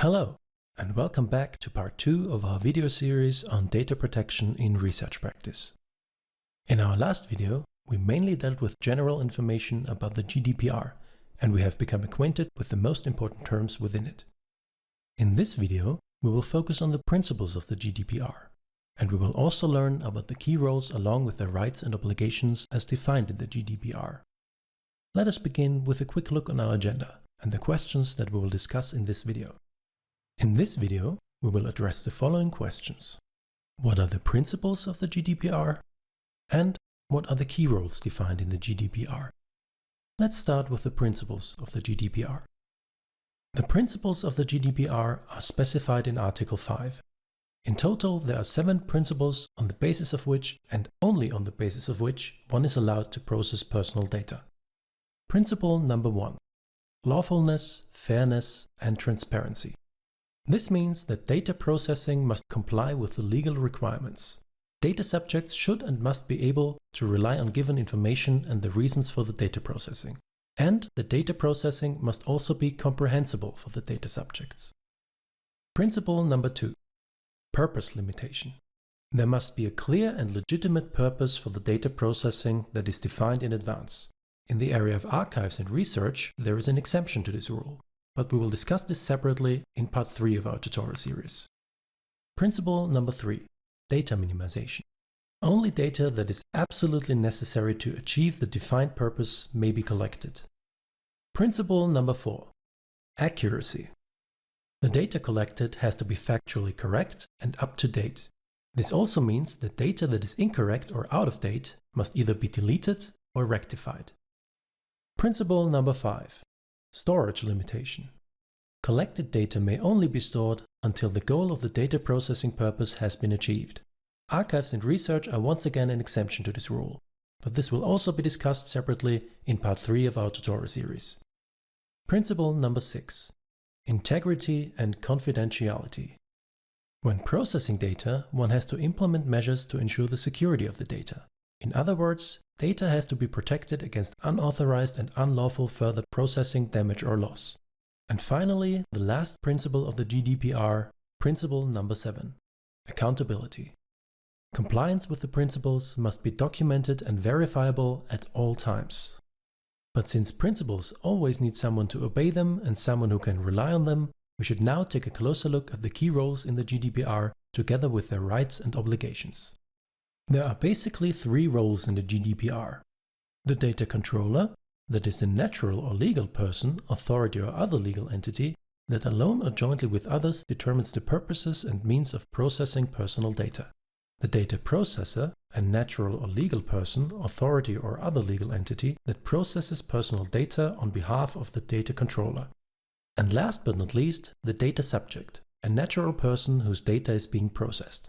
Hello, and welcome back to part 2 of our video series on data protection in research practice. In our last video, we mainly dealt with general information about the GDPR, and we have become acquainted with the most important terms within it. In this video, we will focus on the principles of the GDPR, and we will also learn about the key roles along with their rights and obligations as defined in the GDPR. Let us begin with a quick look on our agenda and the questions that we will discuss in this video. In this video, we will address the following questions. What are the principles of the GDPR? And what are the key roles defined in the GDPR? Let's start with the principles of the GDPR. The principles of the GDPR are specified in Article 5. In total, there are 7 principles on the basis of which, and only on the basis of which, one is allowed to process personal data. Principle number 1. Lawfulness, fairness, and transparency. This means that data processing must comply with the legal requirements. Data subjects should and must be able to rely on given information and the reasons for the data processing. And the data processing must also be comprehensible for the data subjects. Principle number 2. Purpose limitation. There must be a clear and legitimate purpose for the data processing that is defined in advance. In the area of archives and research, there is an exception to this rule, but we will discuss this separately in part 3 of our tutorial series. Principle number 3. Data minimization. Only data that is absolutely necessary to achieve the defined purpose may be collected. Principle number 4. Accuracy. The data collected has to be factually correct and up to date. This also means that data that is incorrect or out of date must either be deleted or rectified. Principle number 5. Storage limitation. Collected data may only be stored until the goal of the data processing purpose has been achieved. Archives and research are once again an exception to this rule, but this will also be discussed separately in part 3 of our tutorial series. Principle number 6. Integrity and confidentiality. When processing data, one has to implement measures to ensure the security of the data. In other words, data has to be protected against unauthorized and unlawful further processing, damage or loss. And finally, the last principle of the GDPR, principle number 7. Accountability. Compliance with the principles must be documented and verifiable at all times. But since principles always need someone to obey them and someone who can rely on them, we should now take a closer look at the key roles in the GDPR together with their rights and obligations. There are basically 3 roles in the GDPR. The data controller, that is the natural or legal person, authority or other legal entity that alone or jointly with others determines the purposes and means of processing personal data. The data processor, a natural or legal person, authority or other legal entity that processes personal data on behalf of the data controller. And last but not least, the data subject, a natural person whose data is being processed.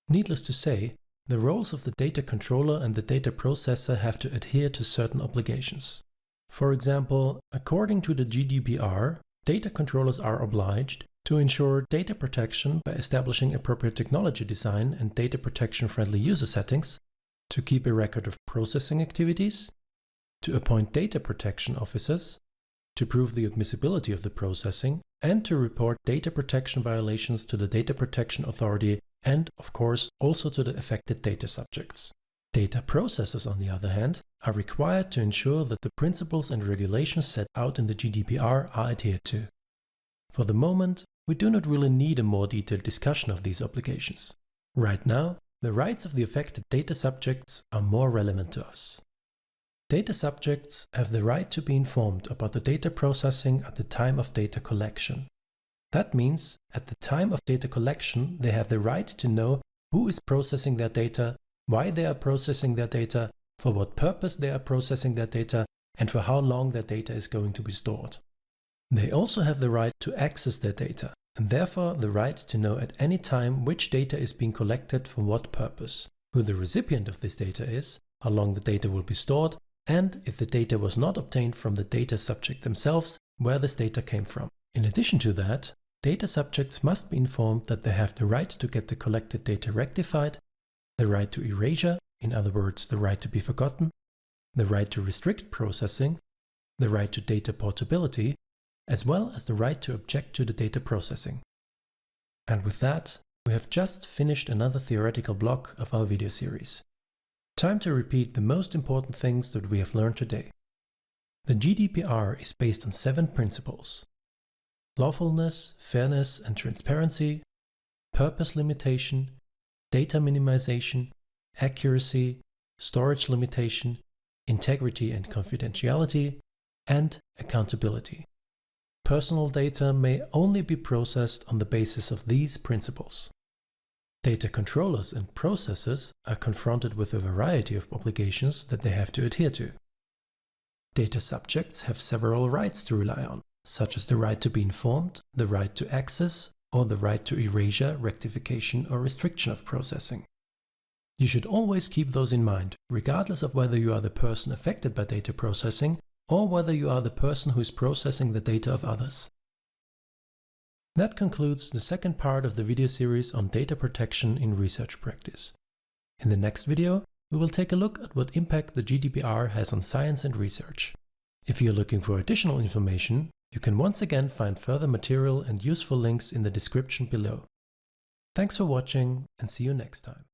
Needless to say, the roles of the data controller and the data processor have to adhere to certain obligations. For example, according to the GDPR, data controllers are obliged to ensure data protection by establishing appropriate technology design and data protection-friendly user settings, to keep a record of processing activities, to appoint data protection officers, to prove the admissibility of the processing, and to report data protection violations to the Data Protection Authority and, of course, also to the affected data subjects. Data processors, on the other hand, are required to ensure that the principles and regulations set out in the GDPR are adhered to. For the moment, we do not really need a more detailed discussion of these obligations. Right now, the rights of the affected data subjects are more relevant to us. Data subjects have the right to be informed about the data processing at the time of data collection. That means, at the time of data collection, they have the right to know who is processing their data, why they are processing their data, for what purpose they are processing their data, and for how long their data is going to be stored. They also have the right to access their data, and therefore the right to know at any time which data is being collected for what purpose, who the recipient of this data is, how long the data will be stored, and if the data was not obtained from the data subject themselves, where this data came from. In addition to that, data subjects must be informed that they have the right to get the collected data rectified, the right to erasure, in other words, the right to be forgotten, the right to restrict processing, the right to data portability, as well as the right to object to the data processing. And with that, we have just finished another theoretical block of our video series. Time to repeat the most important things that we have learned today. The GDPR is based on 7 principles: lawfulness, fairness and transparency, purpose limitation, data minimization, accuracy, storage limitation, integrity and confidentiality, and accountability. Personal data may only be processed on the basis of these principles. Data controllers and processors are confronted with a variety of obligations that they have to adhere to. Data subjects have several rights to rely on, such as the right to be informed, the right to access, or the right to erasure, rectification, or restriction of processing. You should always keep those in mind, regardless of whether you are the person affected by data processing or whether you are the person who is processing the data of others. That concludes the second part of the video series on data protection in research practice. In the next video, we will take a look at what impact the GDPR has on science and research. If you're looking for additional information, you can once again find further material and useful links in the description below. Thanks for watching and see you next time.